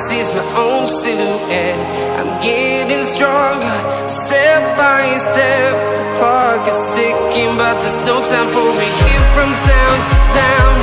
sees my own silhouette. I'm getting stronger, step by step. The clock is ticking, but there's no time for me. Here from town to town,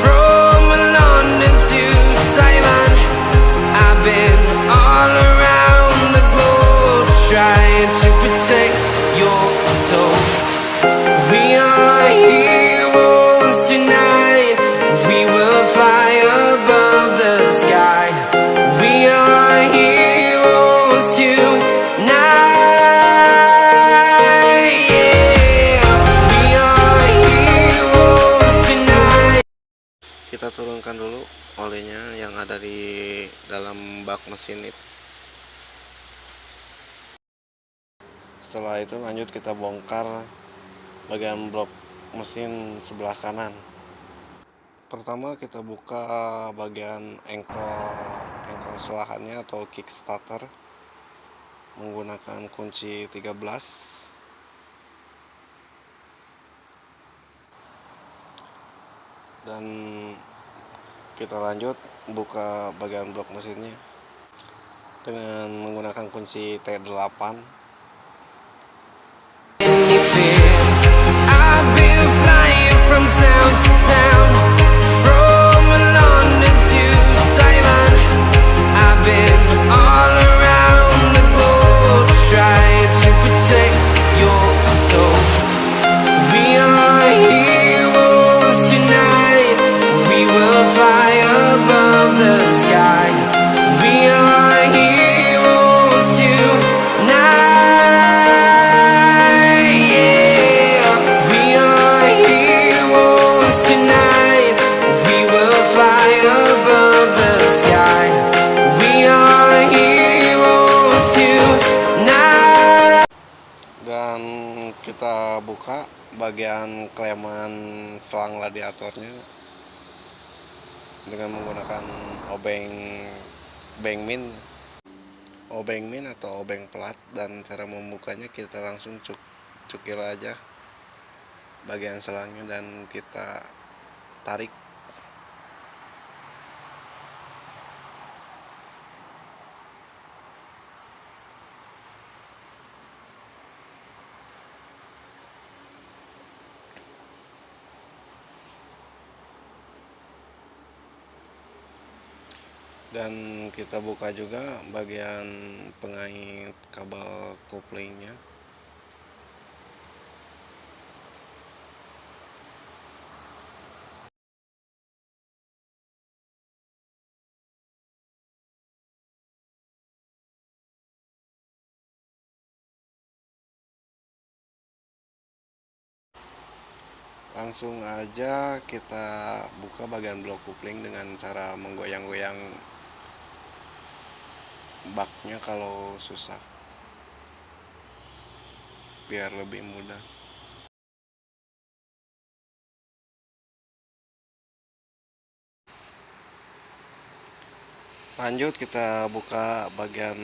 from London to Taiwan, I've been all around the globe trying to protect your soul. We are heroes tonight. We will fly above the sky. We are heroes tonight. Yeah. We are heroes tonight. Kita turunkan dulu olehnya yang ada di dalam bak mesin itu. Setelah itu lanjut kita bongkar bagian blok mesin sebelah kanan. Pertama kita buka bagian engkol selahannya atau kickstarter menggunakan kunci 13. Dan kita lanjut buka bagian blok mesinnya dengan menggunakan kunci T8. I've been flying from town to town, from London to Taiwan. I've been all around the globe trying to protect your soul. We are heroes tonight. We will fly above the sky. We are heroes tonight. Tonight, we will fly above the sky. We are heroes tonight. Dan kita buka bagian kleman selang radiatornya dengan menggunakan obeng min atau obeng plat. Dan cara membukanya kita langsung cukil aja bagian selangnya dan kita tarik. Dan kita buka juga bagian pengait kabel koplingnya. Langsung aja kita buka bagian blok kopling dengan cara menggoyang-goyang baknya kalau susah, biar lebih mudah. Lanjut kita buka bagian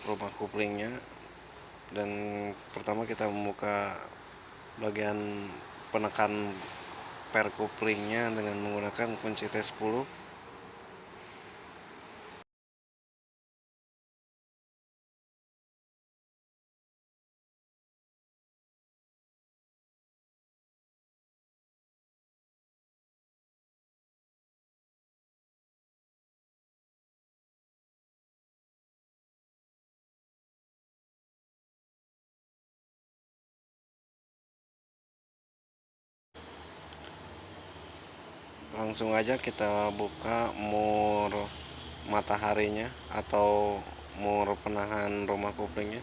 rumah koplingnya, dan pertama kita membuka bagian penekan per koplingnya dengan menggunakan kunci T10. Langsung aja kita buka mur mataharinya atau mur penahan rumah koplingnya.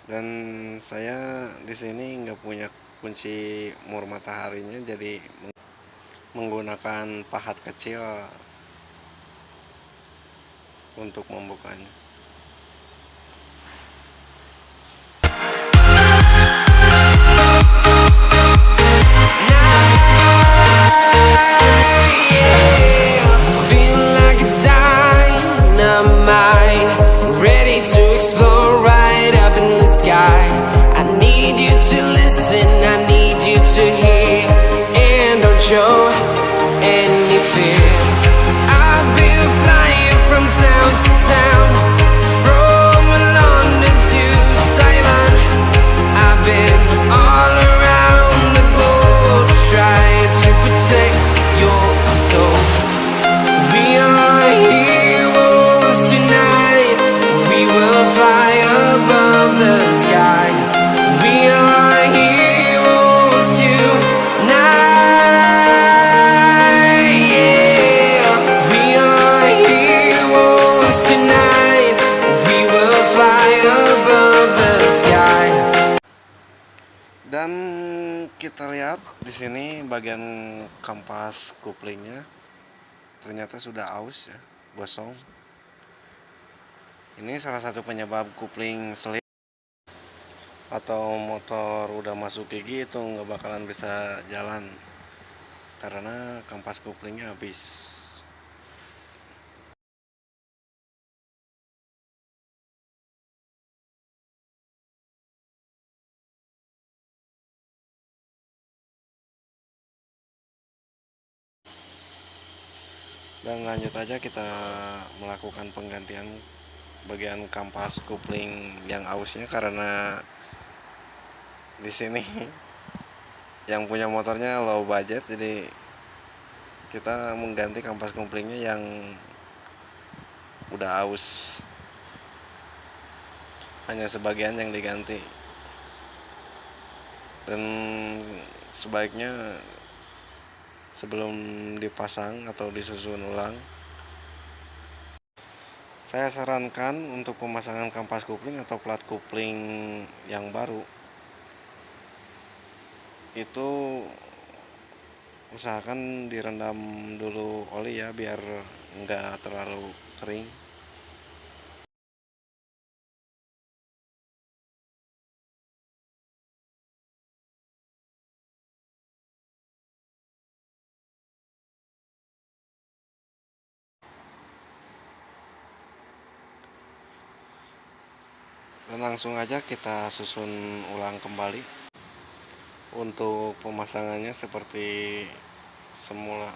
Dan saya di sini nggak punya kunci mur mataharinya, jadi menggunakan pahat kecil untuk membukanya. I need you to listen, I need you to hear, and don't show any fear. kita lihat di sini bagian kampas koplingnya ternyata sudah aus ya, gosong. Ini salah satu penyebab kopling selip atau motor udah masuk gigi itu nggak bakalan bisa jalan karena kampas koplingnya habis. Dan lanjut aja kita melakukan penggantian bagian kampas kopling yang ausnya karena di sini yang punya motornya low budget, jadi kita mengganti kampas koplingnya yang udah aus, hanya sebagian yang diganti. Dan sebaiknya sebelum dipasang atau disusun ulang, saya sarankan untuk pemasangan kampas kopling atau plat kopling yang baru itu usahakan direndam dulu oli ya, biar enggak terlalu kering. Dan langsung aja kita susun ulang kembali. Untuk pemasangannya seperti semula.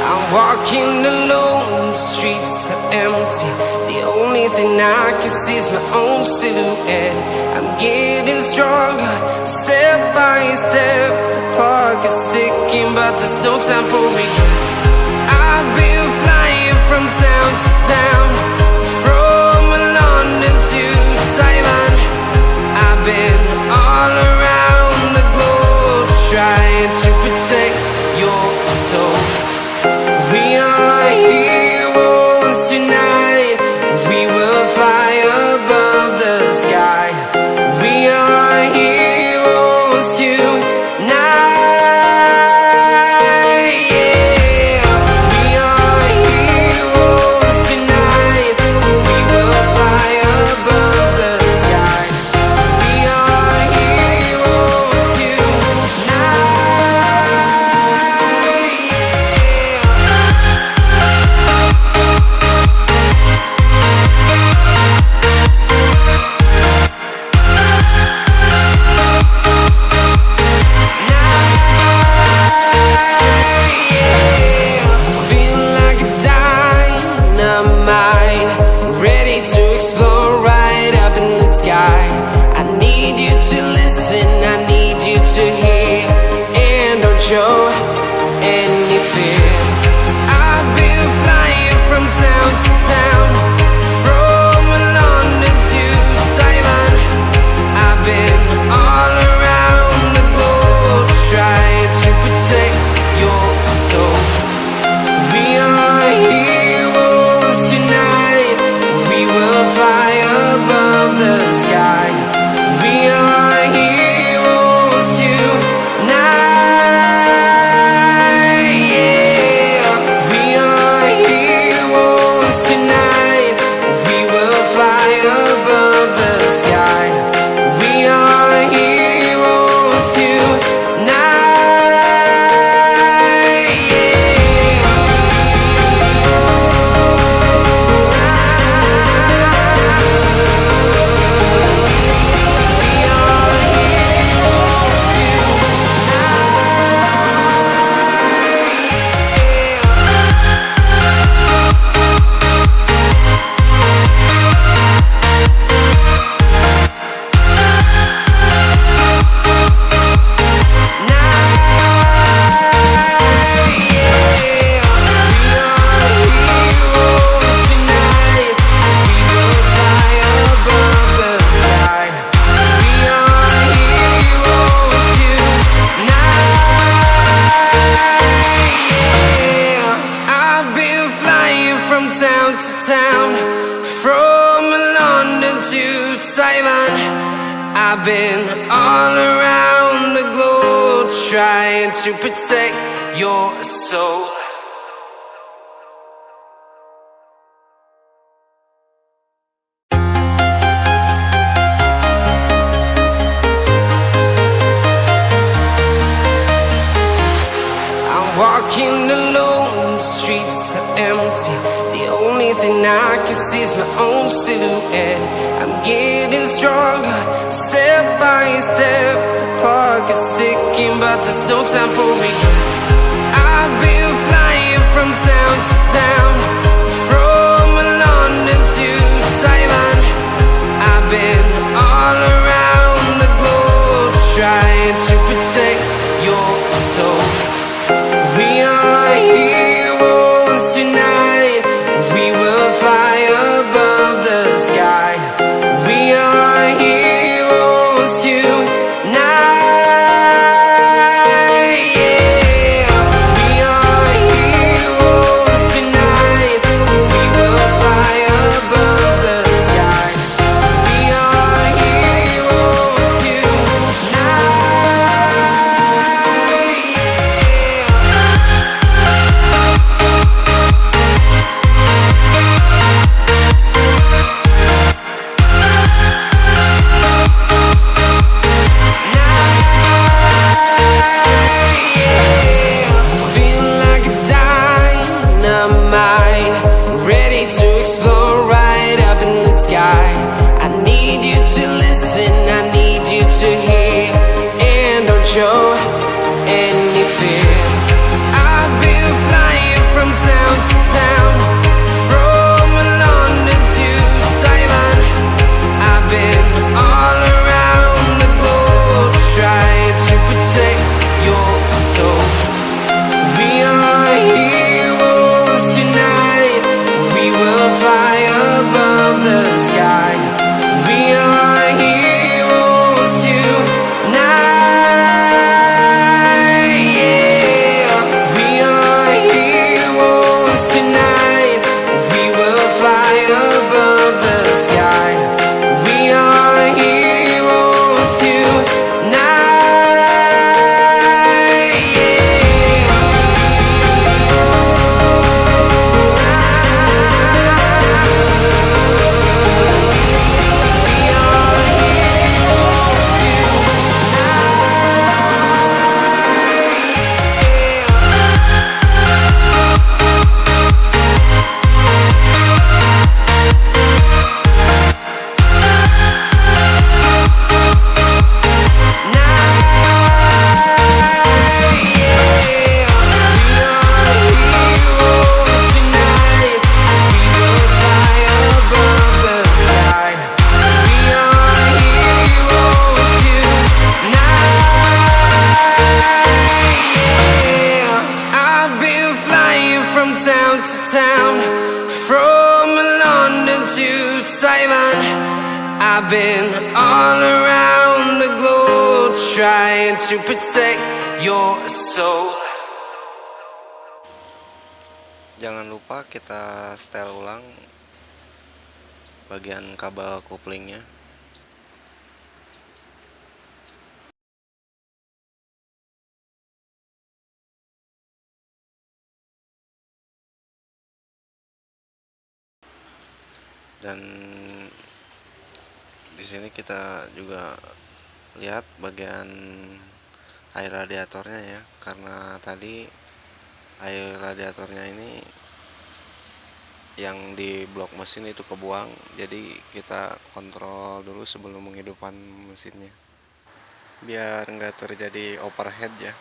I'm walking alone, the streets are empty. The only thing I can see is my own silhouette. I'm getting stronger, step by step. The clock is ticking, but there's no time for regrets. I've been flying from town to town, from London to Taiwan. I've been all around the globe, trying to protect your soul. We are heroes tonight. We will fly above the sky. We are heroes tonight. Yeah. We are heroes tonight. We will fly above the sky. We are heroes tonight. I need you to hear, and don't show any fear. I've been flying from town to town, from London to Taiwan. I've been all around the globe, trying to protect your soul. We are heroes tonight. We will fly above the sky. We are heroes. town, from London to Taiwan. I've been all around the globe trying to protect your soul. Walking alone, the streets are empty. The only thing I can see is my own silhouette. I'm getting stronger, step by step. The clock is ticking, but there's no time for regrets. I've been flying from town to town, from London to Taiwan. I've been all around the globe trying to protect your soul. We are heroes tonight. We will fly above the sky. We are heroes tonight. Yeah. We are heroes tonight. We will fly above the sky. We are heroes tonight. I need you to listen, I need you to hear, and don't show any fear. I've been flying from town to town, from London to Taiwan. I've been all around the globe trying to protect your soul. We are heroes tonight. We will fly above the sky. We are heroes tonight. Yeah. We are heroes tonight. We will fly above the sky. We are heroes tonight. Town to town, from London to Taiwan. I've been all around the globe trying to protect your soul. Jangan lupa kita setel ulang bagian kabel koplingnya. Dan di sini kita juga lihat bagian air radiatornya ya, karena tadi air radiatornya ini yang di blok mesin itu kebuang, jadi kita kontrol dulu sebelum menghidupkan mesinnya biar nggak terjadi overhead ya.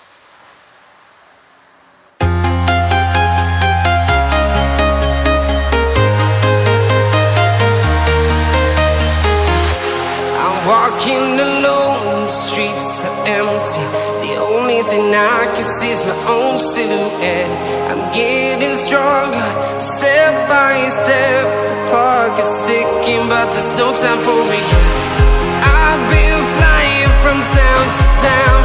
Walking alone, the streets are empty. The only thing I can see is my own silhouette. I'm getting stronger, step by step. The clock is ticking, but there's no time for regrets. I've been flying from town to town,